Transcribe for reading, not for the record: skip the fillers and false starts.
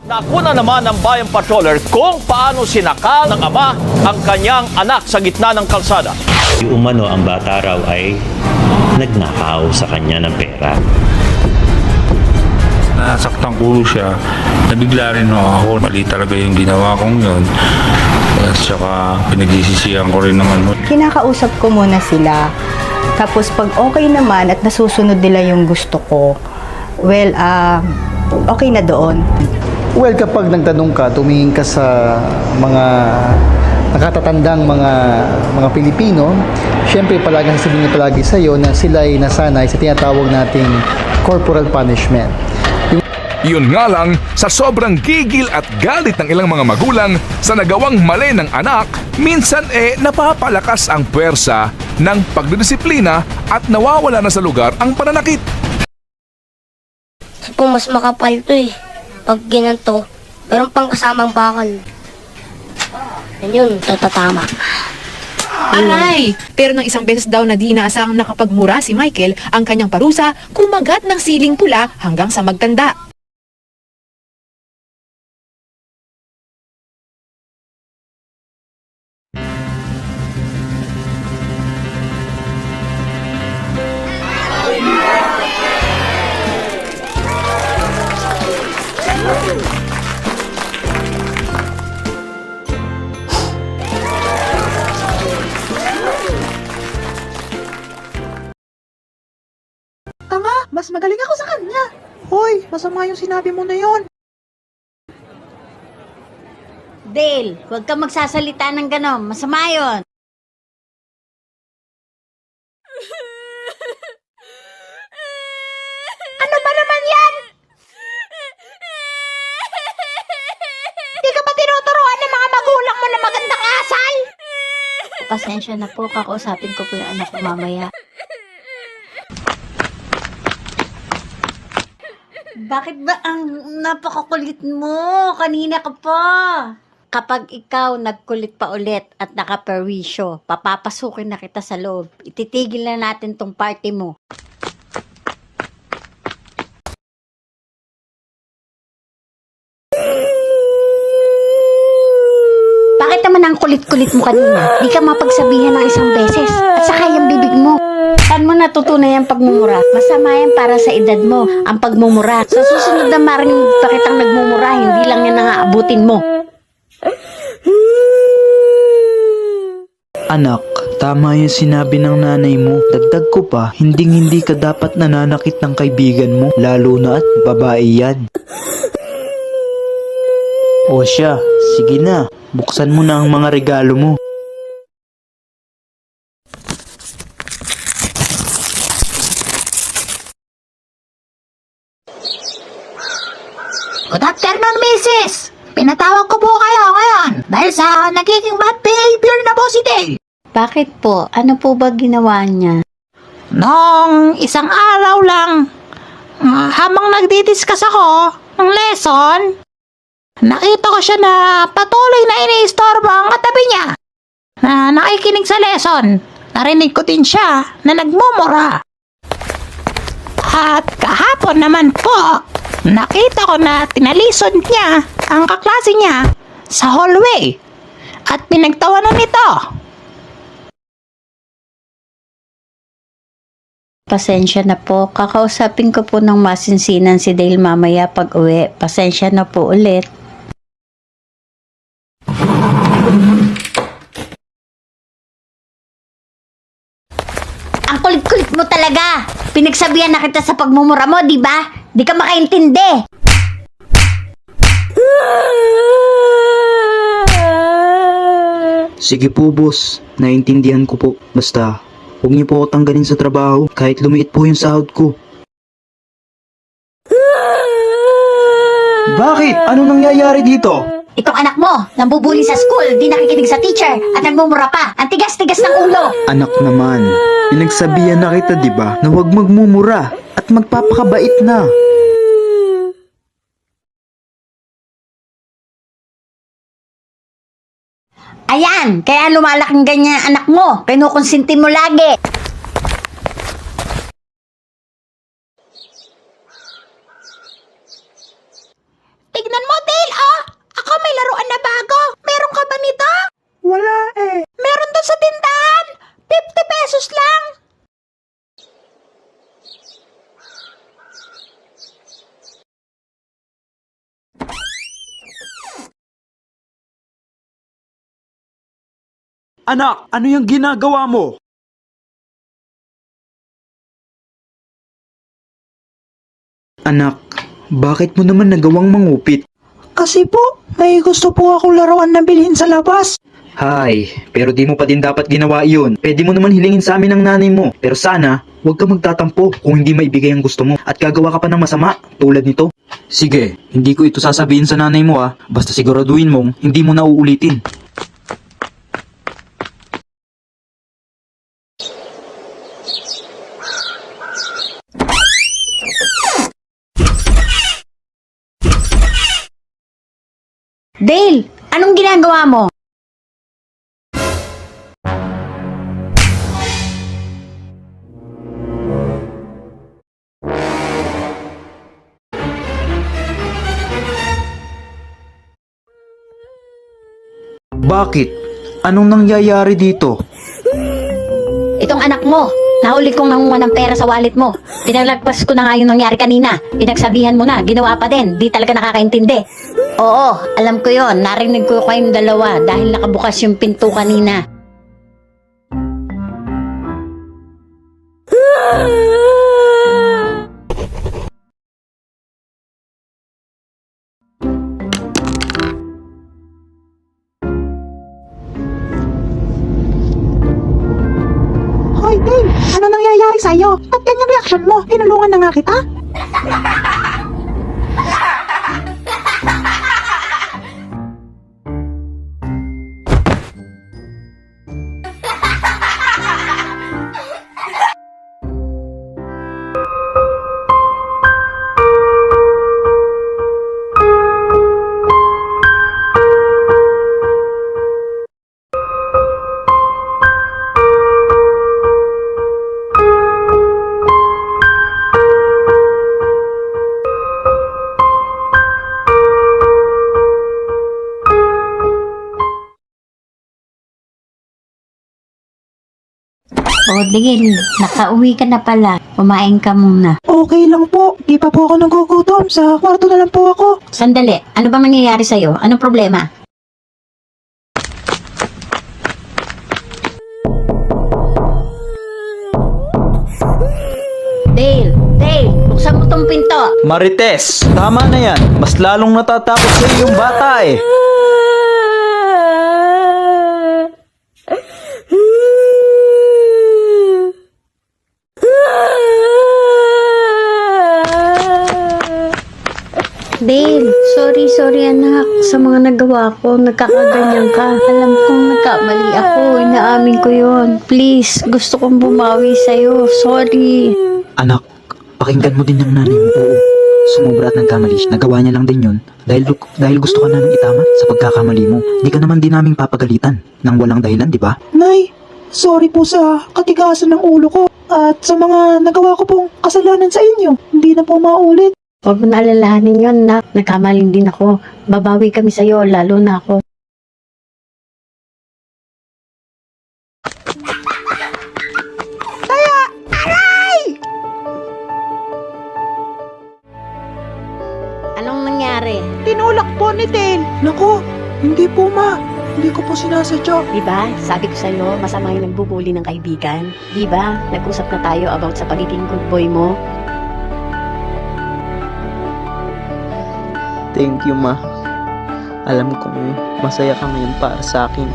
Nakuna naman ng Bayan Patroller kung paano sinakal ng ama ang kanyang anak sa gitna ng kalsada. Yung umano ang bata raw ay nagnakaw sa kanya ng pera. Nasaktan ko siya, nabigla rin ako, mali talaga yung ginawa kong yun. At saka pinagsisisihan ko rin naman. Kinakausap ko muna sila. Tapos pag okay naman at nasusunod nila yung gusto ko, well, okay na doon. Well, kapag nagtanong ka, tumingin ka sa mga nakatatandang mga Pilipino, syempre palagi sasabihin niya palagi sa iyo na sila ay nasanay sa tinatawag nating corporal punishment. Yun nga lang, sa sobrang gigil at galit ng ilang mga magulang sa nagawang mali ng anak, minsan napapalakas ang puwersa ng pagdidisiplina at nawawala na sa lugar ang pananakit. Kung mas makapal to pag ginanto, meron pang kasamang bakal. Yan yun, tatatama. Aray! Pero nang isang beses daw na di inaasahang nakapagmura si Michael, ang kanyang parusa, kumagat ng siling pula hanggang sa magtanda. Mas magaling ako sa kanya. Hoy, masama yung sinabi mo na yon. Dale, huwag kang magsasalita ng gano'n. Masama yun. Ano ba naman yan? Hindi ka ba tinuturuan ng mga magulang mo na magandang asal? Pasensya na po, kakausapin ko po yung anak ko mamaya. Bakit ba ang napakakulit mo? Kanina ka pa. Kapag ikaw nagkulit pa ulit at nakaperwisyo, papapasukin na kita sa loob. Ititigil na natin tong party mo. Bakit naman ang kulit-kulit mo kanina? Di ka mapagsabihan ng isang beses. At saka yung bibig mo. Saan mo natutunay ang pagmumura? Masama yan para sa edad mo, ang pagmumura. Sa susunod na marinig pa kitang nagmumura, hindi lang yan ang aabutin mo. Anak, tama yung sinabi ng nanay mo. Dagdag ko pa, hindi ka dapat nananakit ng kaibigan mo, lalo na at babae yan. O siya, sige na, buksan mo na ang mga regalo mo. Good afternoon, Mrs. Pinatawag ko po kayo ngayon dahil sa nagiging bad behavior na po si Dale. Bakit po? Ano po ba ginawa niya? Nung isang araw lang, habang nagdidiscuss ako ng lesson, nakita ko siya na patuloy na iniistorbo ang katabi niya na nakikinig sa lesson. Narinig ko din siya na nagmumura. At kahapon naman po, nakita ko na tinalisod niya ang kaklase niya sa hallway at pinagtawanan nito. Pasensya na po. Kakausapin ko po ng masinsinan si Dale mamaya pag uwi. Pasensya na po ulit. Ang kulit-kulit mo talaga. Pinagsabihan na kita sa pagmumura mo, di ba? Di ka makaintindi. Sige po boss, naiintindihan ko po. Basta, huwag niyo po ako tanggalin sa trabaho kahit lumiit po yung sahod ko. Bakit? Ano nangyayari dito? Itong anak mo, nambubuli sa school, di nakikinig sa teacher, at nagmumura pa. Ang tigas-tigas ng ulo. Anak naman, pinagsabihan na kita diba na huwag magmumura at magpapakabait na. Ayan, kaya lumalaking ganyan ang anak mo. Kinukonsinti mo lagi. Tignan mo, Dale! Anak, ano yung ginagawa mo? Anak, bakit mo naman nagawang mangupit? Kasi po, may gusto po ako laruan na bilhin sa labas. Hay, pero di mo pa din dapat ginawa iyon. Pwede mo naman hilingin sa amin ng nanay mo. Pero sana, huwag ka magtatampo kung hindi maibigay ang gusto mo. At gagawa ka pa ng masama, tulad nito. Sige, hindi ko ito sasabihin sa nanay mo basta siguraduhin mong hindi mo na uulitin. Dale, anong ginagawa mo? Bakit? Anong nangyayari dito? Itong anak mo, nahuli kong nangunga ng pera sa wallet mo. Pinalagpas ko na nga yung nangyari kanina. Pinagsabihan mo na, ginawa pa din. Di talaga nakakaintindi. Oo, alam ko yon. Narinig ko kayong dalawa dahil nakabukas yung pinto kanina. Hoy, Dale, ano nangyayari sa'yo? At ganyan reaction mo? Tinulungan na nga kita? O, Dale, nakauwi ka na pala. Kumain ka muna. Okay lang po, di pa po ako nagugutom. Sa kwarto na lang po ako. Sandali, ano bang nangyayari sa'yo? Anong problema? Dale, buksan mo tong pinto. Marites, tama na yan. Mas lalong natatakot sa yung bata Dale, sorry anak sa mga nagawa ko. Nagkakaganyan ka. Alam kong nagkamali ako. Inaamin ko yon. Please, gusto kong bumawi sa'yo. Sorry. Anak, pakinggan mo din ng nanay mo. Oo, sumubra at nagkamali siya. Nagawa niya lang din yun dahil gusto ka namin itama sa pagkakamali mo. Di ka naman din namin papagalitan nang walang dahilan, di ba? Nay, sorry po sa katigasan ng ulo ko at sa mga nagawa ko pong kasalanan sa inyo. Hindi na po maulit. Huwag mo na alalahanin yun, nak. Nagkamali din ako. Babawi kami sa'yo, lalo na ako. Anong nangyari? Tinulak po ni Dale. Naku, hindi po ma. Hindi ko po sinasadya. Diba? Sabi ko sa'yo, masama yung nagbubuli ng kaibigan. Diba? Nag-usap na tayo about sa pagiging good boy mo. Thank you, ma. Alam kong masaya ka ngayon para sa akin.